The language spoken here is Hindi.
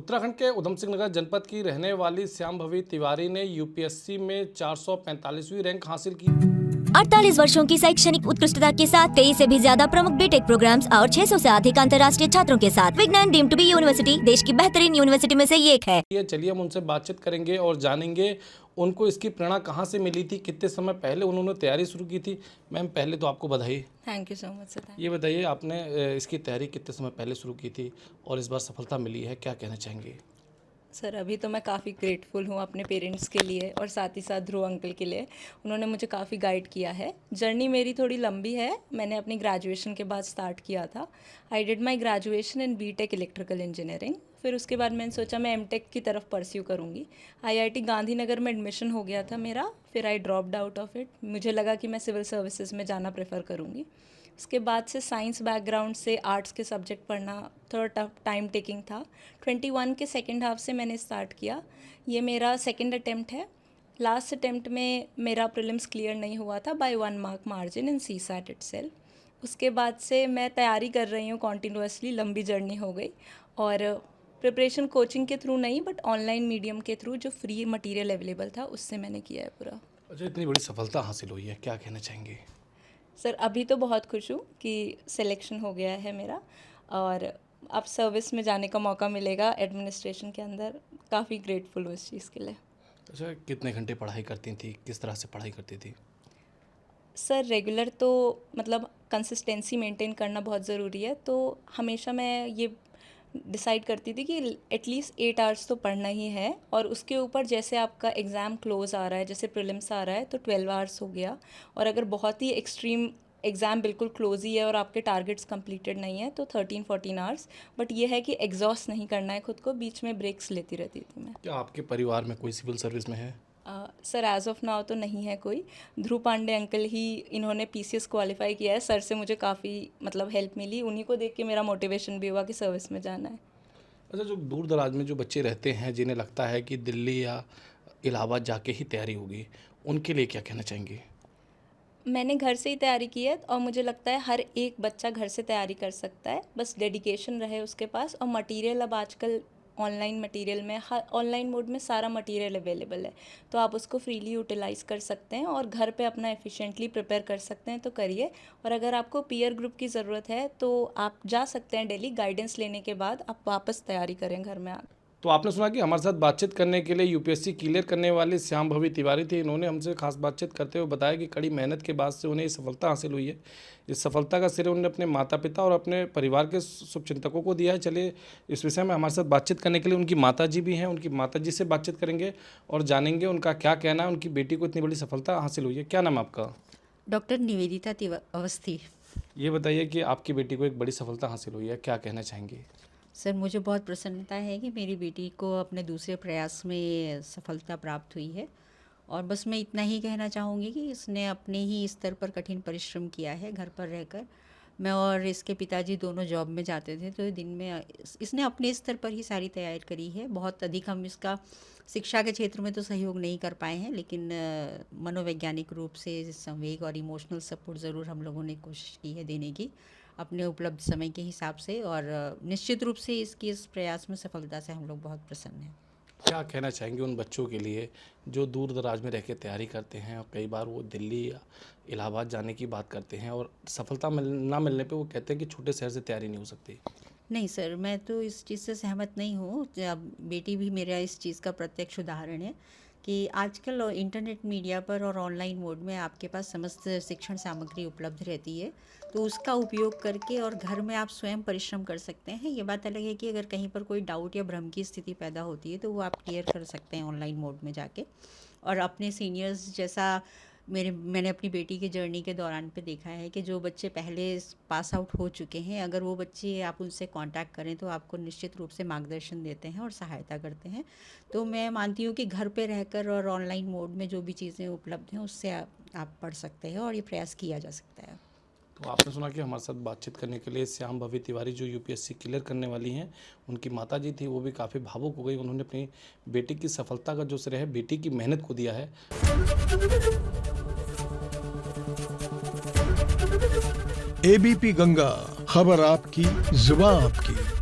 उत्तराखंड के उधम सिंह नगर जनपद की रहने वाली श्यामभवी तिवारी ने यूपीएससी में 445वीं रैंक हासिल की। 48 वर्षों की शैक्षणिक उत्कृष्टता के साथ 23 से भी ज्यादा प्रमुख बीटेक प्रोग्राम्स और 600 से अधिक अंतर्राष्ट्रीय छात्रों के साथ विज्ञान डीम्ड टू बी यूनिवर्सिटी देश की बेहतरीन यूनिवर्सिटी में से एक है। चलिए हम उनसे बातचीत करेंगे और जानेंगे उनको इसकी प्रेरणा कहाँ से मिली थी, कितने समय पहले उन्होंने तैयारी शुरू की थी। मैम, पहले तो आपको बधाई। Thank you so much sir. ये बताइए, आपने इसकी तैयारी कितने समय पहले शुरू की थी और इस बार सफलता मिली है, क्या कहना चाहेंगे? सर अभी तो मैं काफ़ी ग्रेटफुल हूँ अपने पेरेंट्स के लिए और साथ ही साथ ध्रुव अंकल के लिए। उन्होंने मुझे काफ़ी गाइड किया है। जर्नी मेरी थोड़ी लंबी है। मैंने अपनी ग्रेजुएशन के बाद स्टार्ट किया था। I did my graduation in BTech electrical engineering. फिर उसके बाद मैंने सोचा मैं एमटेक की तरफ परस्यू करूँगी। आईआईटी गांधीनगर में एडमिशन हो गया था मेरा। फिर I dropped out of it. मुझे लगा कि मैं सिविल सर्विसेज में जाना प्रेफर करूँगी। उसके बाद से साइंस बैकग्राउंड से आर्ट्स के सब्जेक्ट पढ़ना थोड़ा टफ टाइम टेकिंग था। 21 के सेकेंड हाफ से मैंने स्टार्ट किया। ये मेरा सेकेंड अटेम्प्ट है। लास्ट अटेम्प्ट में मेरा प्रीलिम्स क्लियर नहीं हुआ था by 1 mark margin in CSAT itself. उसके बाद से मैं तैयारी कर रही हूँ कॉन्टिन्यूसली। लंबी जर्नी हो गई और प्रिपरेशन कोचिंग के थ्रू नहीं बट ऑनलाइन मीडियम के थ्रू जो फ्री मटेरियल अवेलेबल था उससे मैंने किया है पूरा। अच्छा, इतनी बड़ी सफलता हासिल हुई है, क्या कहना चाहेंगे? सर अभी तो बहुत खुश हूँ कि सिलेक्शन हो गया है मेरा और अब सर्विस में जाने का मौका मिलेगा एडमिनिस्ट्रेशन के अंदर। काफ़ी ग्रेटफुल हूँ इस चीज़ के लिए। अच्छा, कितने घंटे पढ़ाई करती थी, किस तरह से पढ़ाई करती थी? सर रेगुलर तो मतलब कंसिस्टेंसी मेंटेन करना बहुत ज़रूरी है, तो हमेशा मैं ये डिसाइड करती थी कि एटलीस्ट 8 आवर्स तो पढ़ना ही है। और उसके ऊपर जैसे आपका एग्ज़ाम क्लोज आ रहा है, जैसे प्रीलिम्स आ रहा है तो 12 आवर्स हो गया। और अगर बहुत ही एक्सट्रीम एग्ज़ाम बिल्कुल क्लोज ही है और आपके टारगेट्स कंप्लीटेड नहीं है तो 13-14 आवर्स। बट ये है कि एग्जॉस्ट नहीं करना है खुद को। बीच में ब्रेक्स लेती रहती थी मैं। क्या आपके परिवार में कोई सिविल सर्विस में है? सर एज ऑफ नाउ तो नहीं है कोई। ध्रुव पांडे अंकल ही इन्होंने पीसीएस क्वालिफाई किया है। सर से मुझे काफ़ी मतलब हेल्प मिली। उन्हीं को देख के मेरा मोटिवेशन भी हुआ कि सर्विस में जाना है। अच्छा, जो दूर दराज में जो बच्चे रहते हैं जिन्हें लगता है कि दिल्ली या इलाहाबाद जाके ही तैयारी होगी, उनके लिए क्या कहना चाहेंगे? मैंने घर से ही तैयारी की है और मुझे लगता है हर एक बच्चा घर से तैयारी कर सकता है, बस डेडिकेशन रहे उसके पास। और मटेरियल अब आजकल ऑनलाइन मटेरियल में हर ऑनलाइन मोड में सारा मटेरियल अवेलेबल है, तो आप उसको फ्रीली यूटिलाइज़ कर सकते हैं और घर पे अपना एफिशिएंटली प्रिपेयर कर सकते हैं तो करिए। और अगर आपको पीयर ग्रुप की ज़रूरत है तो आप जा सकते हैं डेली। गाइडेंस लेने के बाद आप वापस तैयारी करें घर में आकर। तो आपने सुना कि हमारे साथ बातचीत करने के लिए यूपीएससी क्लियर करने वाली श्यामभवी तिवारी थी। इन्होंने हमसे खास बातचीत करते हुए बताया कि कड़ी मेहनत के बाद से उन्हें ये सफलता हासिल हुई है। इस सफलता का श्रेय उन्होंने अपने माता पिता और अपने परिवार के शुभचिंतकों को दिया है। चलिए, इस विषय में हमारे साथ बातचीत करने के लिए उनकी माता जी भी हैं। उनकी माता जी से बातचीत करेंगे और जानेंगे उनका क्या कहना है। उनकी बेटी को इतनी बड़ी सफलता हासिल हुई है। क्या नाम है आपका? डॉक्टर निवेदिता अवस्थी। ये बताइए कि आपकी बेटी को एक बड़ी सफलता हासिल हुई है, क्या कहना चाहेंगे? सर मुझे बहुत प्रसन्नता है कि मेरी बेटी को अपने दूसरे प्रयास में सफलता प्राप्त हुई है। और बस मैं इतना ही कहना चाहूँगी कि इसने अपने ही स्तर पर कठिन परिश्रम किया है घर पर रहकर। मैं और इसके पिताजी दोनों जॉब में जाते थे तो दिन में इसने अपने स्तर पर ही सारी तैयारी करी है। बहुत अधिक हम इसका शिक्षा के क्षेत्र में तो सहयोग नहीं कर पाए हैं, लेकिन मनोवैज्ञानिक रूप से संवेग और इमोशनल सपोर्ट ज़रूर हम लोगों ने कोशिश की है देने की अपने उपलब्ध समय के हिसाब से। और निश्चित रूप से इसकी इस प्रयास में सफलता से हम लोग बहुत प्रसन्न हैं। क्या कहना चाहेंगे उन बच्चों के लिए जो दूर दराज में रह के तैयारी करते हैं और कई बार वो दिल्ली या इलाहाबाद जाने की बात करते हैं और सफलता ना मिलने पे वो कहते हैं कि छोटे शहर से तैयारी नहीं हो सकती? नहीं सर, मैं तो इस चीज़ से सहमत नहीं हूँ। अब बेटी भी मेरा इस चीज़ का प्रत्यक्ष उदाहरण है कि आजकल इंटरनेट मीडिया पर और ऑनलाइन मोड में आपके पास समस्त शिक्षण सामग्री उपलब्ध रहती है, तो उसका उपयोग करके और घर में आप स्वयं परिश्रम कर सकते हैं। ये बात अलग है कि अगर कहीं पर कोई डाउट या भ्रम की स्थिति पैदा होती है तो वो आप क्लियर कर सकते हैं ऑनलाइन मोड में जाके। और अपने सीनियर्स जैसा मैंने अपनी बेटी के जर्नी के दौरान पे देखा है कि जो बच्चे पहले पास आउट हो चुके हैं, अगर वो बच्चे आप उनसे कांटेक्ट करें तो आपको निश्चित रूप से मार्गदर्शन देते हैं और सहायता करते हैं। तो मैं मानती हूँ कि घर पे रहकर और ऑनलाइन मोड में जो भी चीज़ें उपलब्ध हैं उससे आप पढ़ सकते हैं और ये प्रयास किया जा सकता है। तो आपने सुना कि हमारे साथ बातचीत करने के लिए श्यामभवी तिवारी जो यूपीएससी क्लियर करने वाली हैं, उनकी माता जी थी, वो भी काफ़ी भावुक हो गई। उन्होंने अपनी बेटी की सफलता का जो श्रेय है बेटी की मेहनत को दिया है। एबीपी गंगा, खबर आपकी, जुबान आपकी।